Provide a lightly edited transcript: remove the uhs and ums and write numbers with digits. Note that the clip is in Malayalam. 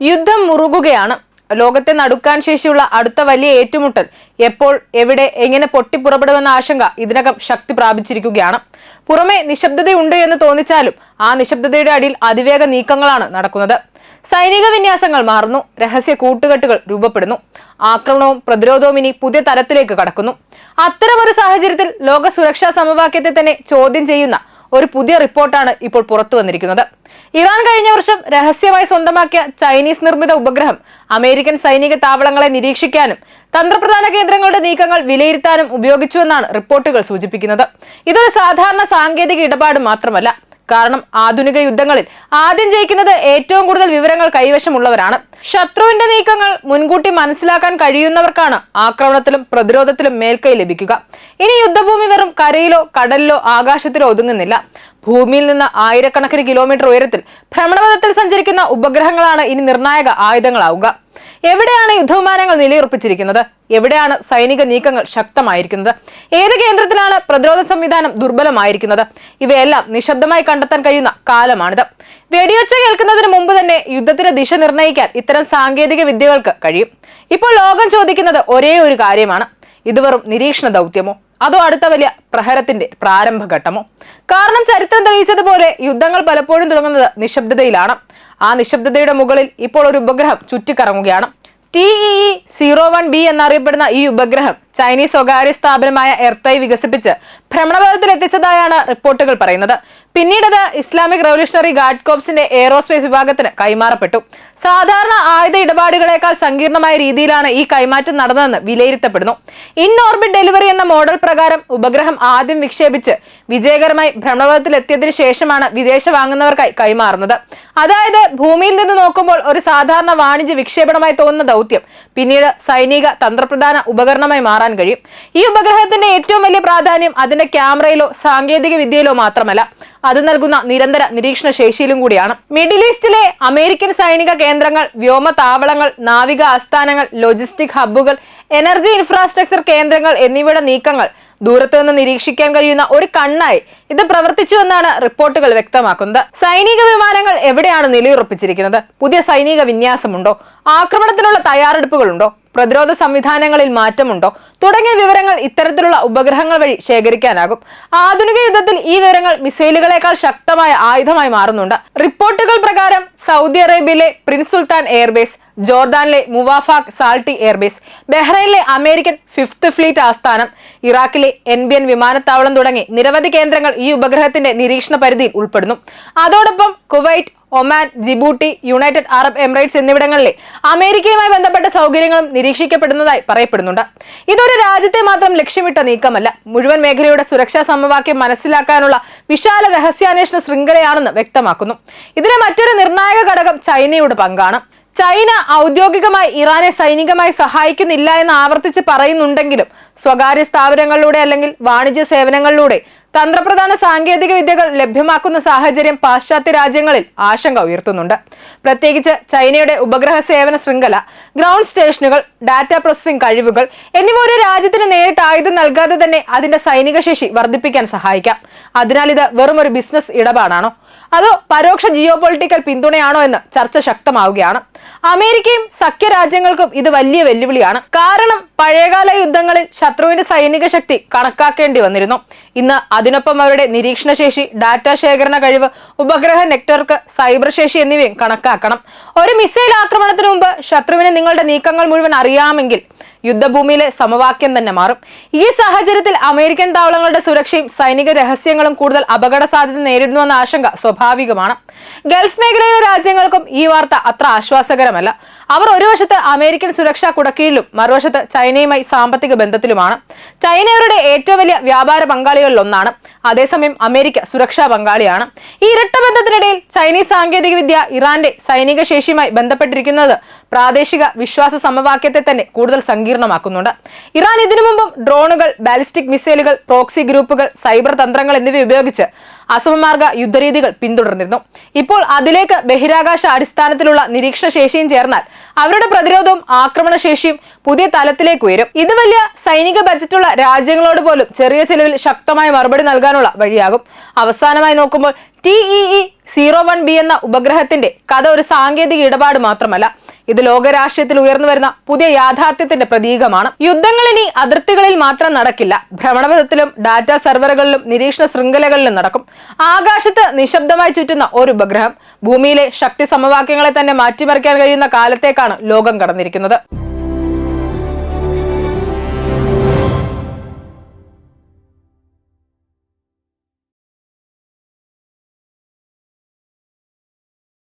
യുദ്ധം മുറുകുകയാണ്. ലോകത്തെ നടുക്കാൻ ശേഷിയുള്ള അടുത്ത വലിയ ഏറ്റുമുട്ടൽ എപ്പോൾ, എവിടെ, എങ്ങനെ പൊട്ടിപ്പുറപ്പെടുമെന്ന ആശങ്ക ഇതിനകം ശക്തി പ്രാപിച്ചിരിക്കുകയാണ്. പുറമെ നിശബ്ദതയുണ്ട് എന്ന് തോന്നിച്ചാലും ആ നിശബ്ദതയുടെ അടിയിൽ അതിവേഗ നീക്കങ്ങളാണ് നടക്കുന്നത്. സൈനിക വിന്യാസങ്ങൾ മാറുന്നു, രഹസ്യ കൂട്ടുകെട്ടുകൾ രൂപപ്പെടുന്നു, ആക്രമണവും പ്രതിരോധവും ഇനി പുതിയ തലത്തിലേക്ക് കടക്കുന്നു. അത്തരമൊരു സാഹചര്യത്തിൽ ലോക സുരക്ഷാ സമവാക്യത്തെ തന്നെ ചോദ്യം ചെയ്യുന്ന ഒരു പുതിയ റിപ്പോർട്ടാണ് ഇപ്പോൾ പുറത്തു വന്നിരിക്കുന്നത്. ഇറാൻ കഴിഞ്ഞ വർഷം രഹസ്യമായി സ്വന്തമാക്കിയ ചൈനീസ് നിർമ്മിത ഉപഗ്രഹം അമേരിക്കൻ സൈനിക താവളങ്ങളെ നിരീക്ഷിക്കാനും തന്ത്രപ്രധാന കേന്ദ്രങ്ങളുടെ നീക്കങ്ങൾ വിലയിരുത്താനും ഉപയോഗിച്ചുവെന്നാണ് റിപ്പോർട്ടുകൾ സൂചിപ്പിക്കുന്നത്. ഇതൊരു സാധാരണ സാങ്കേതിക ഇടപാട് മാത്രമല്ല. കാരണം ആധുനിക യുദ്ധങ്ങളിൽ ആദ്യം ജയിക്കുന്നത് ഏറ്റവും കൂടുതൽ വിവരങ്ങൾ കൈവശമുള്ളവരാണ്. ശത്രുവിന്റെ നീക്കങ്ങൾ മുൻകൂട്ടി മനസ്സിലാക്കാൻ കഴിയുന്നവർക്കാണ് ആക്രമണത്തിലും പ്രതിരോധത്തിലും മേൽക്കൈ ലഭിക്കുക. ഇനി യുദ്ധഭൂമി വെറും കരയിലോ കടലിലോ ആകാശത്തിലോ ഒതുങ്ങുന്നില്ല. ഭൂമിയിൽ നിന്ന് ആയിരക്കണക്കിന് കിലോമീറ്റർ ഉയരത്തിൽ ഭ്രമണപഥത്തിൽ സഞ്ചരിക്കുന്ന ഉപഗ്രഹങ്ങളാണ് ഇനി നിർണായക ആയുധങ്ങളാവുക. എവിടെയാണ് യുദ്ധവിമാനങ്ങൾ നിലയുറപ്പിച്ചിരിക്കുന്നത്? എവിടെയാണ് സൈനിക നീക്കങ്ങൾ ശക്തമായിരിക്കുന്നത്? ഏത് കേന്ദ്രത്തിലാണ് പ്രതിരോധ സംവിധാനം ദുർബലമായിരിക്കുന്നത്? ഇവയെല്ലാം നിശബ്ദമായി കണ്ടെത്താൻ കഴിയുന്ന കാലമാണിത്. വെടിയൊച്ച കേൾക്കുന്നതിന് മുമ്പ് തന്നെ യുദ്ധത്തിന്റെ ദിശ നിർണ്ണയിക്കാൻ ഇത്തരം സാങ്കേതിക വിദ്യകൾക്ക് കഴിയും. ഇപ്പോൾ ലോകം ചോദിക്കുന്നത് ഒരേ ഒരു കാര്യമാണ്: ഇത് വെറും നിരീക്ഷണ ദൗത്യമോ, അതോ അടുത്ത വലിയ പ്രഹരത്തിന്റെ പ്രാരംഭഘട്ടമോ? കാരണം ചരിത്രം തെളിയിച്ചതുപോലെ യുദ്ധങ്ങൾ പലപ്പോഴും തുടങ്ങുന്നത് നിശബ്ദതയിലാണ്. ആ നിശബ്ദതയുടെ മുകളിൽ ഇപ്പോൾ ഒരു ഉപഗ്രഹം ചുറ്റിക്കറങ്ങുകയാണ്. TEE-01B എന്നറിയപ്പെടുന്ന ഈ ഉപഗ്രഹം ചൈനീസ് സ്വകാര്യ സ്ഥാപനമായ എർത്തൈ വികസിപ്പിച്ച് ഭ്രമണപഥത്തിൽ എത്തിച്ചതായാണ് റിപ്പോർട്ടുകൾ പറയുന്നത്. പിന്നീടത് ഇസ്ലാമിക് റവല്യൂഷണറി ഗാർഡ് കോർപ്സിന്റെ എയറോസ്പേസ് വിഭാഗത്തിന് കൈമാറപ്പെട്ടു. സാധാരണ ആയുധ ഇടപാടുകളേക്കാൾ സങ്കീർണമായ രീതിയിലാണ് ഈ കൈമാറ്റം നടന്നതെന്ന് വിലയിരുത്തപ്പെടുന്നു. ഇൻ ഓർബിറ്റ് ഡെലിവറി എന്ന മോഡൽ പ്രകാരം ഉപഗ്രഹം ആദ്യം വിക്ഷേപിച്ച് വിജയകരമായി ഭ്രമണപഥത്തിൽ എത്തിയതിനു ശേഷമാണ് വിദേശ വാങ്ങുന്നവർക്കായി കൈമാറുന്നത്. അതായത് ഭൂമിയിൽ നിന്ന് നോക്കുമ്പോൾ ഒരു സാധാരണ വാണിജ്യ വിക്ഷേപണമായി തോന്നുന്ന ദൗത്യം പിന്നീട് സൈനിക തന്ത്രപ്രധാന ഉപകരണമായി മാറാൻ കഴിയും. ഈ ഉപഗ്രഹത്തിന്റെ ഏറ്റവും വലിയ പ്രാധാന്യം അതിന്റെ ക്യാമറയിലോ സാങ്കേതിക വിദ്യയിലോ മാത്രമല്ല, അത് നൽകുന്ന നിരന്തര നിരീക്ഷണ ശേഷിയിലും കൂടിയാണ്. മിഡിൽ ഈസ്റ്റിലെ അമേരിക്കൻ സൈനിക കേന്ദ്രങ്ങൾ, വ്യോമ താവളങ്ങൾ, നാവിക ആസ്ഥാനങ്ങൾ, ലോജിസ്റ്റിക് ഹബ്ബുകൾ, എനർജി ഇൻഫ്രാസ്ട്രക്ചർ കേന്ദ്രങ്ങൾ എന്നിവയുടെ നീക്കങ്ങൾ ദൂരത്ത് നിന്ന് നിരീക്ഷിക്കാൻ കഴിയുന്ന ഒരു കണ്ണായി ഇത് പ്രവർത്തിച്ചുവെന്നാണ് റിപ്പോർട്ടുകൾ വ്യക്തമാക്കുന്നത്. സൈനിക വിമാനങ്ങൾ എവിടെയാണ് നിലയുറപ്പിച്ചിരിക്കുന്നത്? പുതിയ സൈനിക വിന്യാസമുണ്ടോ? ആക്രമണത്തിനുള്ള തയ്യാറെടുപ്പുകളുണ്ടോ? പ്രതിരോധ സംവിധാനങ്ങളിൽ മാറ്റമുണ്ടോ? തുടങ്ങിയ വിവരങ്ങൾ ഇത്തരത്തിലുള്ള ഉപഗ്രഹങ്ങൾ വഴി ശേഖരിക്കാനാകും. ആധുനിക യുദ്ധത്തിൽ ഈ വിവരങ്ങൾ മിസൈലുകളെക്കാൾ ശക്തമായ ആയുധമായി മാറുന്നുണ്ട്. റിപ്പോർട്ടുകൾ പ്രകാരം സൗദി അറേബ്യയിലെ പ്രിൻസ് സുൽത്താൻ എയർബേസ്, ജോർദാനിലെ മുവാഫാഖ് സാൾട്ടി എയർബേസ്, ബഹ്റൈനിലെ അമേരിക്കൻ 5th ഫ്ലീറ്റ് ആസ്ഥാനം, ഇറാഖിലെ എൻബിയൻ വിമാനത്താവളം തുടങ്ങി നിരവധി കേന്ദ്രങ്ങൾ ഈ ഉപഗ്രഹത്തിന്റെ നിരീക്ഷണ പരിധിയിൽ ഉൾപ്പെടുന്നു. അതോടൊപ്പം Kuwait, Oman, Djibouti, United Arab Emirates എന്നിവിടങ്ങളിലെ അമേരിക്കയുമായി ബന്ധപ്പെട്ട സൗകര്യങ്ങളും നിരീക്ഷിക്കപ്പെടുന്നതായി പറയപ്പെടുന്നുണ്ട്. ഇതൊരു രാജ്യത്തെ മാത്രം ലക്ഷ്യമിട്ട നീക്കമല്ല, മുഴുവൻ മേഖലയുടെ സുരക്ഷാ സമവാക്യം മനസ്സിലാക്കാനുള്ള വിശാല രഹസ്യാന്വേഷണ ശൃംഖലയാണെന്ന് വ്യക്തമാക്കുന്നു. ഇതിലെ മറ്റൊരു നിർണായക ഘടകം ചൈനയുടെ പങ്കാണ്. ചൈന ഔദ്യോഗികമായി ഇറാനെ സൈനികമായി സഹായിക്കുന്നില്ല എന്ന് ആവർത്തിച്ച് പറയുന്നുണ്ടെങ്കിലും സ്വകാര്യ സ്ഥാപനങ്ങളിലൂടെ അല്ലെങ്കിൽ വാണിജ്യ സേവനങ്ങളിലൂടെ തന്ത്രപ്രധാന സാങ്കേതിക വിദ്യകൾ ലഭ്യമാക്കുന്ന സാഹചര്യം പാശ്ചാത്യ രാജ്യങ്ങളിൽ ആശങ്ക ഉയർത്തുന്നുണ്ട്. പ്രത്യേകിച്ച് ചൈനയുടെ ഉപഗ്രഹ സേവന ശൃംഖല, ഗ്രൗണ്ട് സ്റ്റേഷനുകൾ, ഡാറ്റ പ്രോസസിംഗ് കഴിവുകൾ എന്നിവ ഒരു രാജ്യത്തിന് നേരിട്ട് ആയുധം നൽകാതെ തന്നെ അതിന്റെ സൈനിക ശേഷി വർദ്ധിപ്പിക്കാൻ സഹായിക്കാം. അതിനാൽ ഇത് വെറും ഒരു ബിസിനസ് ഇടപാടാണോ, അതോ പരോക്ഷ ജിയോ പൊളിറ്റിക്കൽ പിന്തുണയാണോ എന്ന് ചർച്ച ശക്തമാവുകയാണ്. അമേരിക്കയും സഖ്യരാജ്യങ്ങൾക്കും ഇത് വലിയ വെല്ലുവിളിയാണ്. കാരണം പഴയകാല യുദ്ധങ്ങളിൽ ശത്രുവിന്റെ സൈനിക ശക്തി കണക്കാക്കേണ്ടി വന്നിരുന്നു. ഇന്ന് അതിനൊപ്പം അവരുടെ നിരീക്ഷണ ശേഷി, ഡാറ്റ ശേഖരണ കഴിവ്, ഉപഗ്രഹ നെറ്റ്വർക്ക്, സൈബർ ശേഷി എന്നിവയും കണക്കാക്കണം. ഒരു മിസൈൽ ആക്രമണത്തിന് മുമ്പ് ശത്രുവിന് നിങ്ങളുടെ നീക്കങ്ങൾ മുഴുവൻ അറിയാമെങ്കിൽ യുദ്ധഭൂമിയിലെ സമവാക്യം തന്നെ മാറും. ഈ സാഹചര്യത്തിൽ അമേരിക്കൻ താവളങ്ങളുടെ സുരക്ഷയും സൈനിക രഹസ്യങ്ങളും കൂടുതൽ അപകട സാധ്യത നേരിടുന്നുവെന്ന ആശങ്ക സ്വാഭാവികമാണ്. ഗൾഫ് മേഖലയിലെ രാജ്യങ്ങൾക്കും ഈ വാർത്ത അത്ര ആശ്വാസകരമല്ല. അവർ ഒരു വശത്ത് അമേരിക്കൻ സുരക്ഷാ കുടക്കീഴിലും മറുവശത്ത് ചൈനയുമായി സാമ്പത്തിക ബന്ധത്തിലുമാണ്. ചൈന അവരുടെ ഏറ്റവും വലിയ വ്യാപാര പങ്കാളികളിൽ ഒന്നാണ്. അതേസമയം അമേരിക്ക സുരക്ഷാ പങ്കാളിയാണ്. ഈ ഇരട്ട ബന്ധത്തിനിടയിൽ ചൈനീസ് സാങ്കേതിക വിദ്യ ഇറാന്റെ സൈനിക ശേഷിയുമായി ബന്ധപ്പെട്ടിരിക്കുന്നത് പ്രാദേശിക വിശ്വാസ സമവാക്യത്തെ തന്നെ കൂടുതൽ സങ്കീർണമാക്കുന്നുണ്ട്. ഇറാൻ ഇതിനു മുമ്പും ഡ്രോണുകൾ, ബാലിസ്റ്റിക് മിസൈലുകൾ, പ്രോക്സി ഗ്രൂപ്പുകൾ, സൈബർ തന്ത്രങ്ങൾ എന്നിവ ഉപയോഗിച്ച് അസമമാർഗ യുദ്ധരീതികൾ പിന്തുടർന്നിരുന്നു. ഇപ്പോൾ അതിലേക്ക് ബഹിരാകാശ അടിസ്ഥാനത്തിലുള്ള നിരീക്ഷണ ശേഷിയും ചേർന്നാൽ അവരുടെ പ്രതിരോധവും ആക്രമണശേഷിയും പുതിയ തലത്തിലേക്ക് ഉയരും. ഇത് വലിയ സൈനിക ബജറ്റുള്ള രാജ്യങ്ങളോട് പോലും ചെറിയ ചെലവിൽ ശക്തമായ മറുപടി നൽകാനുള്ള വഴിയാകും. അവസാനമായി നോക്കുമ്പോൾ TEE-01B എന്ന ഉപഗ്രഹത്തിന്റെ കഥ ഒരു സാങ്കേതിക ഇടപാട് മാത്രമല്ല, ഇത് ലോകരാഷ്ട്രീയത്തിൽ ഉയർന്നു വരുന്ന പുതിയ യാഥാർത്ഥ്യത്തിന്റെ പ്രതീകമാണ്. യുദ്ധങ്ങൾ ഇനി അതിർത്തികളിൽ മാത്രം നടക്കില്ല, ഭ്രമണപഥത്തിലും ഡാറ്റാ സെർവറുകളിലും നിരീക്ഷണ ശൃംഖലകളിലും നടക്കും. ആകാശത്ത് നിശബ്ദമായി ചുറ്റുന്ന ഒരു ഉപഗ്രഹം ഭൂമിയിലെ ശക്തി സമവാക്യങ്ങളെ തന്നെ മാറ്റിമറിക്കാൻ കഴിയുന്ന കാലത്തേക്കാണ് ലോകം കടന്നിരിക്കുന്നത്.